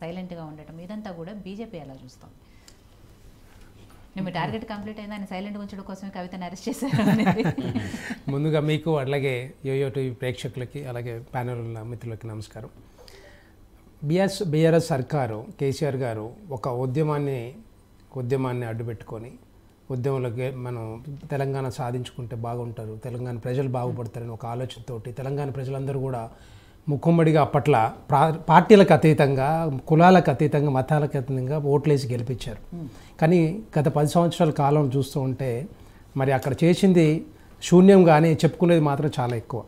సైలెంట్గా ఉండటం ఇదంతా కూడా బీజేపీ ఎలా చూస్తాం? మేము టార్గెట్ కంప్లీట్ అయింది, ఆయన సైలెంట్గా ఉంచడం కోసమే కవితను అరెస్ట్ చేశారు అనేది. ముందుగా మీకు అలాగే యోయో టీవీ ప్రేక్షకులకి అలాగే ప్యానెల్ ఉన్న మిత్రులకి నమస్కారం. బీఆర్ఎస్ సర్కారు కేసీఆర్ గారు ఒక ఉద్యమాన్ని అడ్డుపెట్టుకొని ఉద్యమంలోకి మనం తెలంగాణ సాధించుకుంటే బాగుంటారు, తెలంగాణ ప్రజలు బాగుపడతారని ఒక ఆలోచనతోటి తెలంగాణ ప్రజలందరూ కూడా ముక్కుమ్మడిగా అప్పట్లో పార్టీలకు అతీతంగా, కులాలకు అతీతంగా, మతాలకు అతీతంగా ఓట్లేసి గెలిపించారు. కానీ గత 10 సంవత్సరాల కాలం చూస్తూ ఉంటే మరి అక్కడ చేసింది శూన్యం, కానీ చెప్పుకునేది మాత్రం చాలా ఎక్కువ.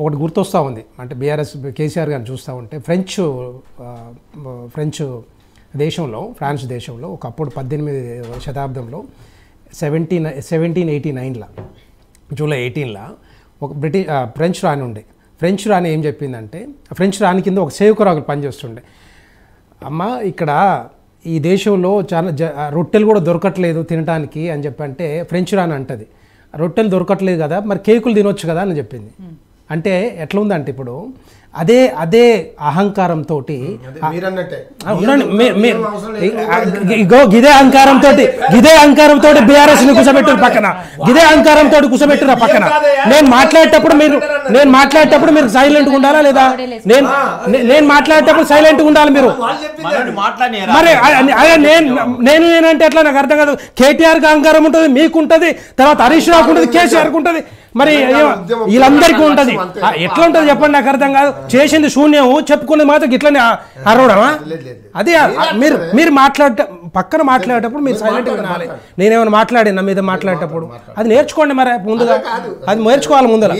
ఒకటి గుర్తొస్తూ ఉంది, అంటే బీఆర్ఎస్ కేసీఆర్ గారిని చూస్తూ ఉంటే ఫ్రెంచ్ దేశంలో, ఫ్రాన్స్ దేశంలో ఒకప్పుడు 18వ శతాబ్దంలో 1789లో జూలై 18లో ఒక ఫ్రెంచ్ రాణి ఉండే. ఫ్రెంచ్ రాణి ఏం చెప్పిందంటే, ఫ్రెంచ్ రాణి కింద ఒక సేవకురాలు పనిచేస్తుండే. అమ్మ, ఇక్కడ ఈ దేశంలో చాలా రొట్టెలు కూడా దొరకట్లేదు తినడానికి అని చెప్పంటే ఫ్రెంచ్ రాణి అంటది, రొట్టెలు దొరకట్లేదు కదా, మరి కేకులు తినొచ్చు కదా అని చెప్పింది. అంటే ఎట్లా ఉందంటే ఇప్పుడు అదే అహంకారంతో గిదే అహంకారంతో బీఆర్ఎస్ ని కూర్చోబెట్టారు పక్కన, గిదే అహంకారంతో కూర్చోబెట్టారు పక్కన. నేను మాట్లాడేటప్పుడు మీరు సైలెంట్గా ఉండాలా లేదా? నేను మాట్లాడేటప్పుడు సైలెంట్గా ఉండాలి మీరు. మరి నేనంటే ఎట్లా నాకు అర్థం కాదు. కేటీఆర్కి అహంకారం ఉంటుంది, మీకుంటుంది, తర్వాత హరీష్ రావుకు ఉంటుంది, కేసీఆర్కి ఉంటుంది, మరి వీళ్ళందరికీ ఉంటుంది. ఎట్లా ఉంటుంది చెప్పండి, నాకు అర్థం కాదు. చేసింది శూన్యం, చెప్పుకునేది మాత్రం ఇట్లనే అరవడమా? అదే మీరు పక్కన మాట్లాడేటప్పుడు మీరు సైలెంట్గా వినాలి. నేనేమైనా మాట్లాడినా మీద మాట్లాడేటప్పుడు అది నేర్చుకోండి, మరి ముందుగా అది నేర్చుకోవాలి ముందర.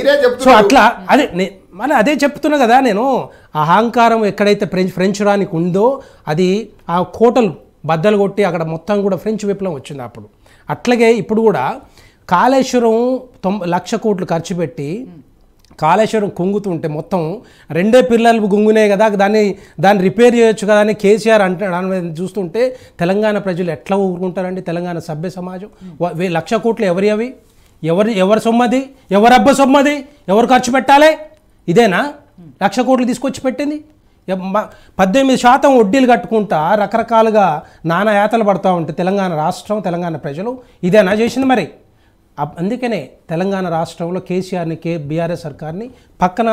సో అట్లా అదే చెప్తున్నా కదా నేను. అహంకారం ఎక్కడైతే ఫ్రెంచ్ రానికి ఉందో అది ఆ కోటలు బద్దలు కొట్టి అక్కడ మొత్తం కూడా ఫ్రెంచ్ విప్లవం వచ్చింది అప్పుడు. అట్లాగే ఇప్పుడు కూడా కాళేశ్వరం 1,00,000 కోట్లు ఖర్చు పెట్టి కాళేశ్వరం కుంగుతుంటే మొత్తం 2 పిల్లలు గుంగునే కదా, దాన్ని రిపేర్ చేయొచ్చు కదా అని కేసీఆర్ అంటే చూస్తుంటే తెలంగాణ ప్రజలు ఎట్లా ఊరుకుంటారండి? తెలంగాణ సభ్య సమాజం 1,00,000 కోట్లు అవి ఎవరి సొమ్మది, ఎవరి అబ్బ సొమ్మది, ఎవరు ఖర్చు పెట్టాలి? ఇదేనా 1,00,000 కోట్లు తీసుకొచ్చి పెట్టింది? 18% వడ్డీలు కట్టుకుంటా రకరకాలుగా నానా యాతలు పడుతూ ఉంటే తెలంగాణ రాష్ట్రం, తెలంగాణ ప్రజలు ఇదేనా చేసింది? మరి అందుకనే తెలంగాణ రాష్ట్రంలో కేసీఆర్ని బీఆర్ఎస్ సర్కార్ని పక్కన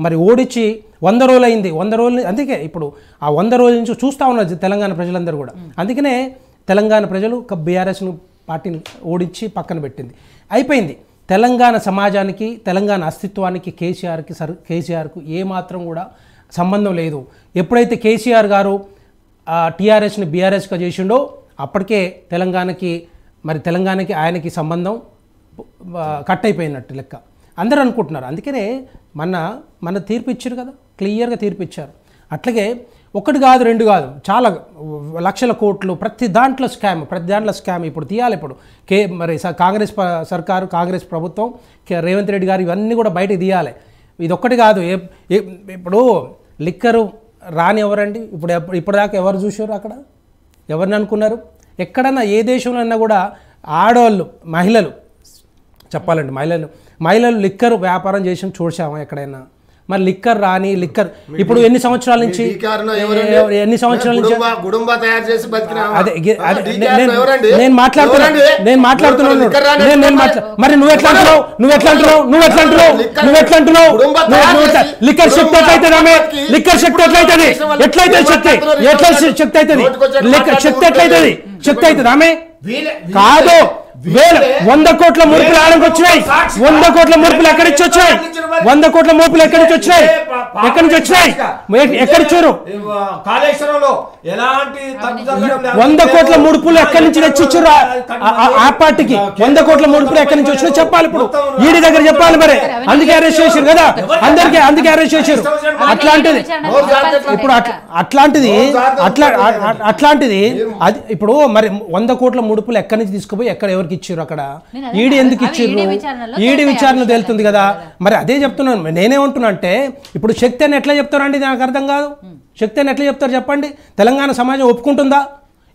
మరి ఓడించి 100 రోజులు అయింది. 100 రోజులు అందుకే ఇప్పుడు ఆ 100 రోజుల నుంచి చూస్తూ ఉన్నారు తెలంగాణ ప్రజలందరూ కూడా. అందుకనే తెలంగాణ ప్రజలు బీఆర్ఎస్ను పార్టీని ఓడించి పక్కన పెట్టింది. అయిపోయింది. తెలంగాణ సమాజానికి, తెలంగాణ అస్తిత్వానికి కేసీఆర్కు ఏమాత్రం కూడా సంబంధం లేదు. ఎప్పుడైతే కేసీఆర్ గారు టీఆర్ఎస్ని బీఆర్ఎస్గా చేసిండో అప్పటికే తెలంగాణకి ఆయనకి సంబంధం కట్ అయిపోయినట్టు లెక్క అందరూ అనుకుంటున్నారు. అందుకనే మన తీర్పు ఇచ్చారు కదా, క్లియర్గా తీర్పు ఇచ్చారు. అట్లాగే 1 కాదు 2 కాదు, చాలా లక్షల కోట్లు ప్రతి దాంట్లో స్కామ్ ఇప్పుడు తీయాలి. ఇప్పుడు మరి కాంగ్రెస్ సర్కారు, కాంగ్రెస్ ప్రభుత్వం, రేవంత్ రెడ్డి గారు ఇవన్నీ కూడా బయటకు తీయాలి. ఇది ఒక్కటి కాదు. ఇప్పుడు లిక్కరు రాని ఎవరండి? ఇప్పటిదాకా ఎవరు చూసారు? అక్కడ ఎవరిని అనుకున్నారు? ఎక్కడన్నా ఏ దేశంలో అన్నా కూడా ఆడవాళ్ళు, మహిళలు లిక్కర్ వ్యాపారం చేసి చూసామా ఎక్కడైనా? మరి లిక్కర్ రాని ఇప్పుడు ఎన్ని సంవత్సరాల నుంచి నేను మాట్లాడుతున్నాను. మరి నువ్వెట్లా అంటున్నావు? లిక్కర్ శక్తి ఎట్లయితే లిక్కర్ శక్తి ఎట్లయితే శక్తి అవుతుంది ఆమె కాదు. 100 కోట్ల మురుపులు ఆడకి వచ్చినాయి. 100 కోట్ల మురుపులు ఎక్కడి నుంచి వచ్చినాయి? 100 కోట్ల మురుపులు ఎక్కడి నుంచి వచ్చినాయి? ఎక్కడిచ్చారు? 100 కోట్ల ముడుపులు ఎక్కడి నుంచి తెచ్చిచ్చారు ఆ పార్టీకి? 100 కోట్ల ముడుపులు ఎక్కడి నుంచి వచ్చినా చెప్పాలి. ఇప్పుడు ఈడీ దగ్గర చెప్పాలి. మరి అందుకే అరెస్ట్ చేశారు కదా, అందుకే అరెస్ట్ చేశారు. అట్లాంటిది ఇప్పుడు అట్లాంటిది అది ఇప్పుడు మరి 100 కోట్ల ముడుపులు ఎక్కడి నుంచి తీసుకుపోయి ఎవరికి ఇచ్చారు? అక్కడ ఈడీ ఎందుకు ఇచ్చారు? ఈడీ విచారణ తేలుతుంది కదా. మరి అదే చెప్తున్నాను. నేనేమంటున్నా అంటే ఇప్పుడు శక్తి అని ఎట్లా చెప్తారండి? నాకు అర్థం కాదు. శక్తి అని ఎట్లా చెప్తారు చెప్పండి? తెలంగాణ సమాజం ఒప్పుకుంటుందా?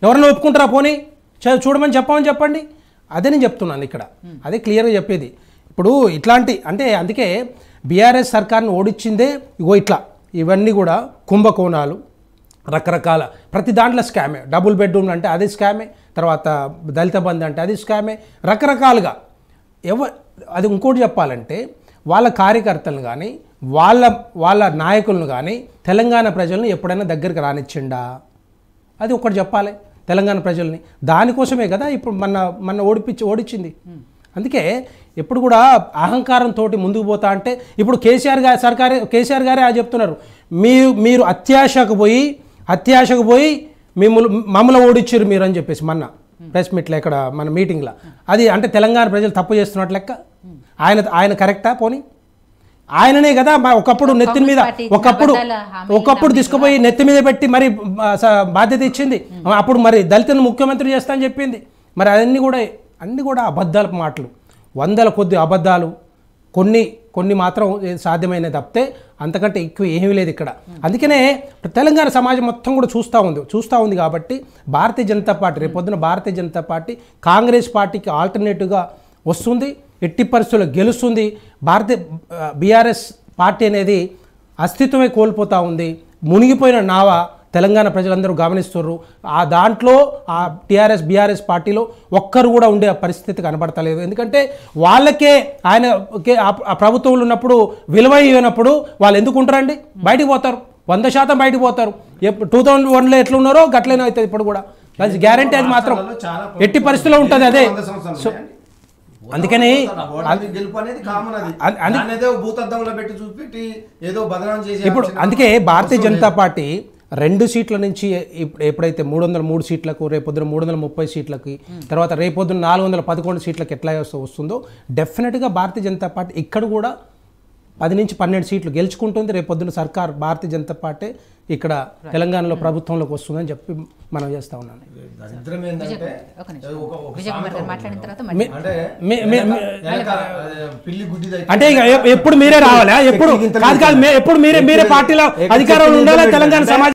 ఎవరన్నా ఒప్పుకుంటారా? పోనీ చూడమని చెప్పండి. అదే నేను చెప్తున్నాను ఇక్కడ, అదే క్లియర్గా చెప్పేది. ఇప్పుడు ఇట్లాంటి అంటే అందుకే బీఆర్ఎస్ సర్కార్ని ఓడించిందే ఇగో ఇట్లా ఇవన్నీ కూడా కుంభకోణాలు, రకరకాల ప్రతి దాంట్లో స్కామే. డబుల్ బెడ్రూమ్ అంటే అది స్కామే, తర్వాత దళిత బంధు అంటే అది స్కామే, రకరకాలుగా. అది ఇంకోటి చెప్పాలంటే వాళ్ళ కార్యకర్తలను కానీ వాళ్ళ నాయకులను కానీ తెలంగాణ ప్రజలను ఎప్పుడైనా దగ్గరికి రానిచ్చిండా? అది ఒకటి చెప్పాలి తెలంగాణ ప్రజల్ని. దానికోసమే కదా ఇప్పుడు మన ఓడించింది. అందుకే ఎప్పుడు కూడా అహంకారంతో ముందుకు పోతా అంటే ఇప్పుడు కేసీఆర్ గారే చెప్తున్నారు, మీరు అత్యాశకు పోయి మమ్మల్ని ఓడించారు మీరు అని చెప్పేసి మొన్న ప్రెస్ మీట్లో ఇక్కడ మన మీటింగ్లో. అది అంటే తెలంగాణ ప్రజలు తప్పు చేస్తున్నట్లు లెక్క. ఆయన కరెక్టా? పోనీ ఆయననే కదా ఒకప్పుడు నెత్తిన మీద ఒకప్పుడు తీసుకుపోయి నెత్తి మీద పెట్టి మరి బాధ్యత ఇచ్చింది. అప్పుడు మరి దళితులను ముఖ్యమంత్రి చేస్తా అని చెప్పింది. మరి అన్నీ కూడా అబద్ధాల మాటలు, వందల కొద్ది అబద్ధాలు, కొన్ని మాత్రం సాధ్యమైన తప్పితే అంతకంటే ఎక్కువ ఏమీ లేదు ఇక్కడ. అందుకనే తెలంగాణ సమాజం మొత్తం కూడా చూస్తూ ఉంది కాబట్టి భారతీయ జనతా పార్టీ రేపొద్దున భారతీయ జనతా పార్టీ కాంగ్రెస్ పార్టీకి ఆల్టర్నేటివ్గా వస్తుంది, ఎట్టి పరిస్థితుల్లో గెలుస్తుంది. బీఆర్ఎస్ పార్టీ అనేది అస్తిత్వమే కోల్పోతూ ఉంది. మునిగిపోయిన నావ తెలంగాణ ప్రజలందరూ గమనిస్తున్నారు. దాంట్లో టీఆర్ఎస్ బీఆర్ఎస్ పార్టీలో ఒక్కరు కూడా ఉండే పరిస్థితి కనబడతలేదు. ఎందుకంటే వాళ్ళకే ఆయన ప్రభుత్వంలో ఉన్నప్పుడు విలువ ఇవ్వనప్పుడు వాళ్ళు ఎందుకు ఉంటారండి? బయటికి పోతారు, 100% బయటికి పోతారు. 2001లో ఎట్లున్నారో గట్లనే అవుతుంది ఇప్పుడు కూడా. గ్యారంటీ అది మాత్రం ఎట్టి పరిస్థితిలో ఉంటుంది. అదే అందుకని ఇప్పుడు అందుకే భారతీయ జనతా పార్టీ 2 సీట్ల నుంచి ఎప్పుడైతే 303 సీట్లకు, రేపొద్దున 330 సీట్లకి, తర్వాత రేపొద్దున 411 సీట్లకు ఎట్లా వస్తుందో డెఫినెట్గా భారతీయ జనతా పార్టీ ఇక్కడ కూడా 10 నుంచి 12 సీట్లు గెలుచుకుంటుంది. రేపొద్దున సర్కార్ భారతీయ జనతా పార్టీ ఇక్కడ తెలంగాణలో ప్రభుత్వంలోకి వస్తుందని చెప్పి మనం చేస్తా ఉన్నాను. అంటే ఎప్పుడు మీరే రావాలా? ఎప్పుడు కాదు, ఎప్పుడు మీరే పార్టీలో అధికారంలో ఉండాలా? తెలంగాణ సమాజం